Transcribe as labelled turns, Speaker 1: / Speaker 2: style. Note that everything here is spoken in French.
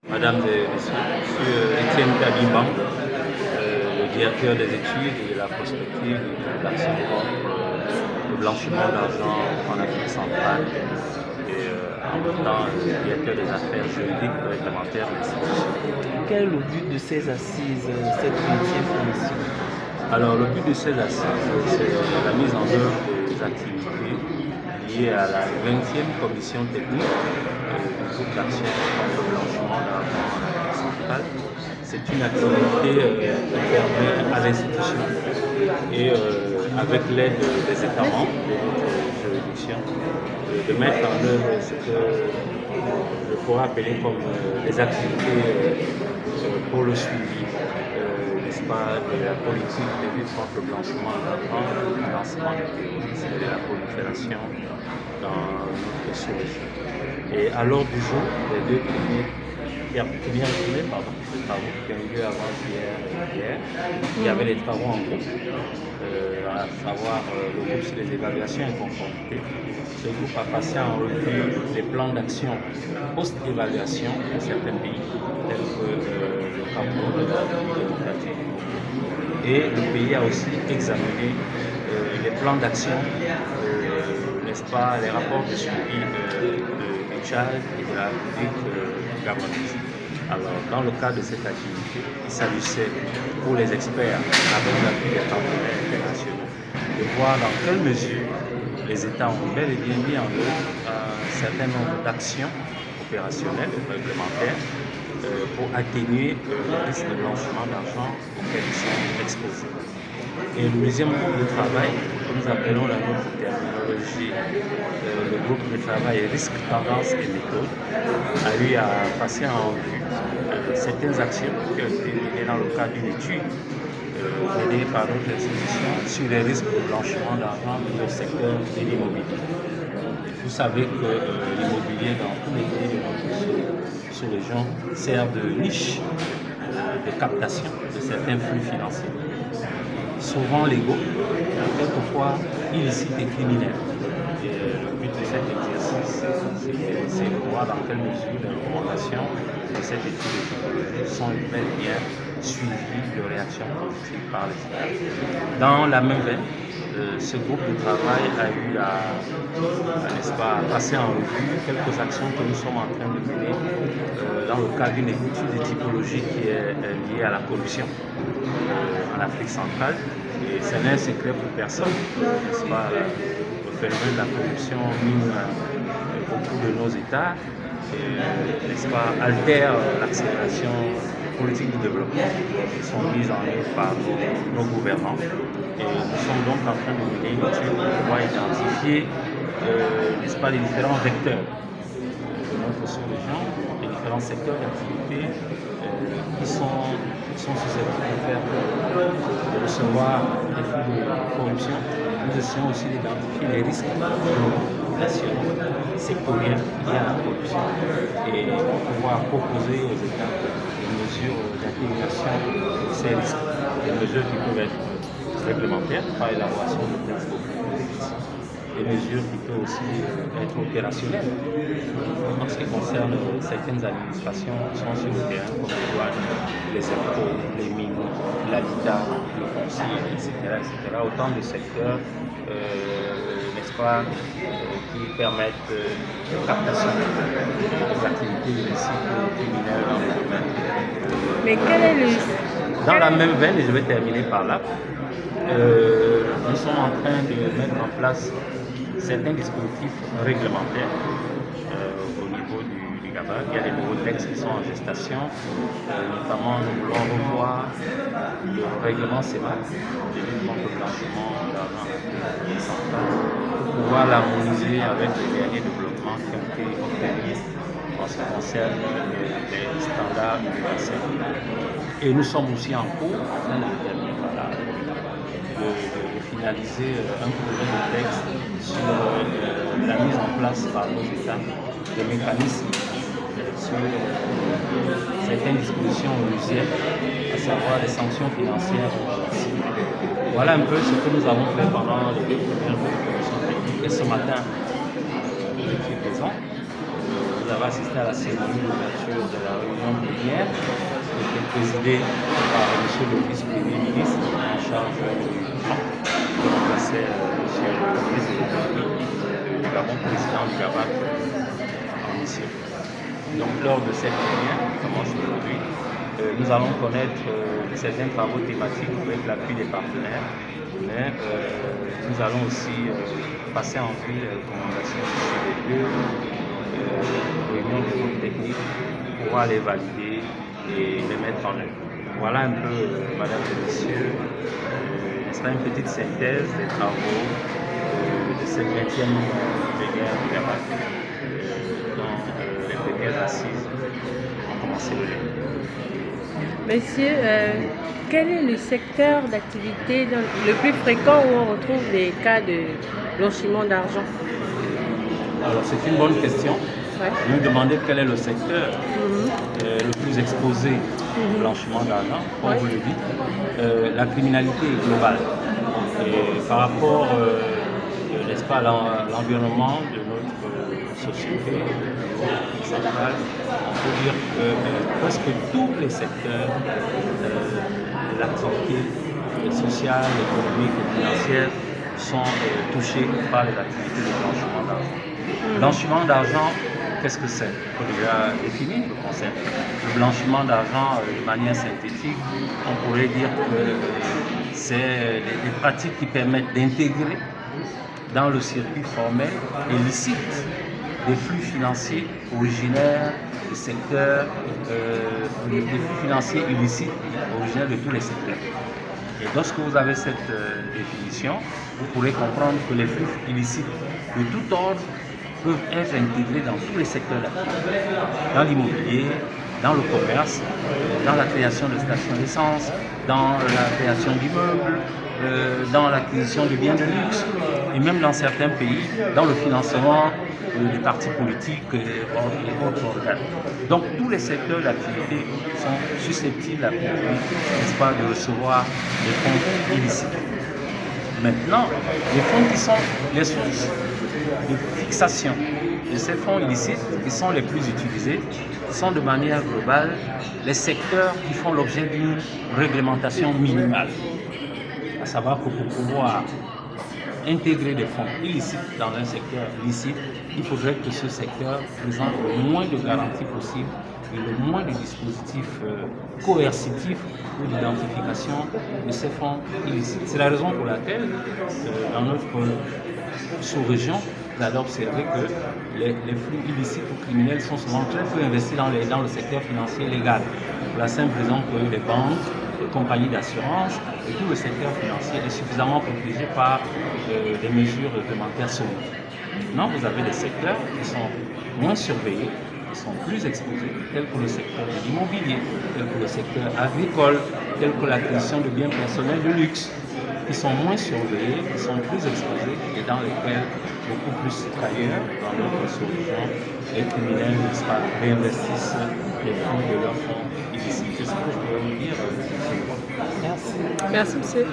Speaker 1: Mesdames et messieurs, je suis Étienne Kabimban, le directeur des études et de la prospective de l'action contre le blanchiment d'argent en Afrique centrale et en même temps le directeur des affaires juridiques et réglementaires de l'institution.
Speaker 2: Quel est le but de ces assises, cette 20e commission?
Speaker 1: Alors le but de ces assises, c'est la mise en œuvre des activités liées à la 20e commission technique du groupe d'action contre le blanchiment d'argent en Afrique centrale. C'est une activité qui permet à l'institution et avec l'aide des États membres de notre juridiction de mettre en œuvre ce que je pourrais appeler comme les activités pour le suivi de la politique de lutte contre le blanchiment d'argent et le financement du terrorisme et de la prolifération dans notre sous-région. Et à l'ordre du jour, les deux premières journées de travaux qui ont eu lieu avant-hier et hier, il y avait les travaux en groupe, à savoir le groupe sur les évaluations et conformité. Ce groupe a passé en revue les plans d'action post-évaluation de certains pays, tels que le Cameroun, la République démocratique. Et le pays a aussi examiné les plans d'action, n'est-ce pas, les rapports de suivi du Tchad et de la République gabonaise. Alors, dans le cadre de cette activité, il s'agissait pour les experts, avec l'appui des partenaires internationaux, de voir dans quelle mesure les États ont bel et bien mis en œuvre un certain nombre d'actions opérationnelles et réglementaires pour atténuer le risque de blanchiment d'argent auquel ils sont exposés. Et le deuxième groupe de travail, que nous appelons dans notre terminologie le groupe de travail risque, tendance et méthode, a eu à passer en revue certaines actions qui ont été menées dans le cadre d'une étude menée par notre institution sur les risques de blanchiment d'argent dans le secteur de l'immobilier. Vous savez que l'immobilier dans tous les pays de notre sous-région sert de niche de captation de certains flux financiers, souvent légaux, quelquefois illicites et criminels. Et le but de cet exercice, c'est de voir dans quelle mesure les recommandations de cette étude sont bel et bien suivies de réactions positives par les États. Dans la même veine, ce groupe de travail a eu n'est-ce pas, à passer en revue quelques actions que nous sommes en train de mener dans le cadre d'une étude de typologie qui est liée à la corruption en Afrique centrale. Et ce n'est un secret pour personne, n'est-ce pas? Le phénomène de la corruption mine beaucoup de nos États, n'est-ce pas, altère l'accélération des politiques de développement qui sont mises en œuvre par nos gouvernants. Et nous sommes donc en train de mener une étude pour pouvoir identifier, n'est-ce pas, les différents vecteurs de notre sous-région, les différents secteurs d'activité qui sont susceptibles de faire de recevoir des flux de corruption. Nous essayons aussi d'identifier les risques nationaux, sectoriels liés à la corruption et pour pouvoir proposer aux États des mesures d'atténuation de ces risques, des mesures qui peuvent être réglementaires par l'élaboration de textes des mesures qui peuvent aussi être opérationnelles en ce qui concerne certaines administrations qui sont sur le terrain, comme les douanes, les impôts, les mines, l'habitat, le foncier, etc. Autant de secteurs, n'est-ce pas, qui permettent de captation des activités illicites ou criminelles dans le domaine.
Speaker 2: Mais quel est le...
Speaker 1: Dans la même veine, et je vais terminer par là, nous sommes en train de mettre en place certains dispositifs réglementaires au niveau du Gabon. Il y a des nouveaux textes qui sont en gestation, notamment nous voulons revoir le règlement CEMAC de lutte contre le blanchiment d'argent central pour pouvoir l'harmoniser avec les derniers développements qui ont été obtenus en ce qui concerne les standards universels. Et nous sommes aussi en cours, afin de terminer par là, de finaliser un projet de texte sur la mise en place par nos États de mécanismes sur certaines dispositions onusiennes, à savoir les sanctions financières. Voilà un peu ce que nous avons fait pendant les 2 premières commissions techniques. Et ce matin, nous étions présents. Nous j'avais assisté à la cérémonie d'ouverture de la réunion plénière qui était présidée par M. le vice-premier ministre en charge du plan, qui remplaçait M. le ministre de l'économie, le Gabon président du Gabon en mission. Donc lors de cette plénière qui commence aujourd'hui, nous allons connaître certains travaux thématiques avec l'appui des partenaires, mais nous allons aussi passer en vue les recommandations sur les deux réunions de groupe technique pour pouvoir les valider et les mettre en œuvre. Voilà un peu, Madame et Messieurs, n'est-ce pas, une petite synthèse des travaux de cette 20e plénière du Gabon, dont les plénières assises ont commencé le lundi.
Speaker 3: Monsieur, quel est le secteur d'activité le plus fréquent où on retrouve des cas de blanchiment d'argent?
Speaker 1: Alors c'est une bonne question.
Speaker 3: Ouais.
Speaker 1: Vous me demandez quel est le secteur le plus exposé au blanchiment d'argent. Comme vous le dites, la criminalité est globale. Et par rapport, n'est-ce pas, à l'environnement de notre société centrale, on peut dire que presque tous les secteurs de l'activité sociale, économique et financière sont touchés par les activités de blanchiment d'argent. Blanchiment d'argent, qu'est-ce que c'est? Il faut déjà définir le concept. Le blanchiment d'argent, de manière synthétique, on pourrait dire que c'est des pratiques qui permettent d'intégrer dans le circuit formel et licite des flux financiers originaires du secteur, des flux financiers illicites originaires de tous les secteurs. Et lorsque vous avez cette définition, vous pourrez comprendre que les flux illicites de tout ordre peuvent être intégrés dans tous les secteurs d'activité, dans l'immobilier, dans le commerce, dans la création de stations d'essence, dans la création d'immeubles, dans l'acquisition de biens de luxe, et même dans certains pays, dans le financement des partis politiques et autres organes. Donc tous les secteurs d'activité sont susceptibles à priori, n'est-ce pas, de recevoir des fonds illicites. Maintenant, les fonds qui sont les sources de fixation de ces fonds illicites, qui sont les plus utilisés, sont de manière globale les secteurs qui font l'objet d'une réglementation minimale. À savoir que pour pouvoir intégrer des fonds illicites dans un secteur licite, il faudrait que ce secteur présente le moins de garanties possibles et le moins de dispositifs coercitifs ou d'identification de ces fonds illicites. C'est la raison pour laquelle, dans notre sous-région, vous allez observer que les flux illicites ou criminels sont souvent très peu investis dans le secteur financier légal. Pour la simple raison que les banques, les compagnies d'assurance et tout le secteur financier est suffisamment protégé par des mesures réglementaires solides. Maintenant, vous avez des secteurs qui sont moins surveillés, qui sont plus exposés, tels que le secteur de l'immobilier, tels que le secteur agricole, tels que l'acquisition de biens personnels de luxe, qui sont moins surveillés, qui sont plus exposés et dans lesquels, beaucoup plus qu'ailleurs, dans notre sous-région, les criminels, n'est-ce pas, réinvestissent les fonds de leurs fonds illicites. C'est ce que je pourrais vous dire.
Speaker 3: Merci. Merci, monsieur.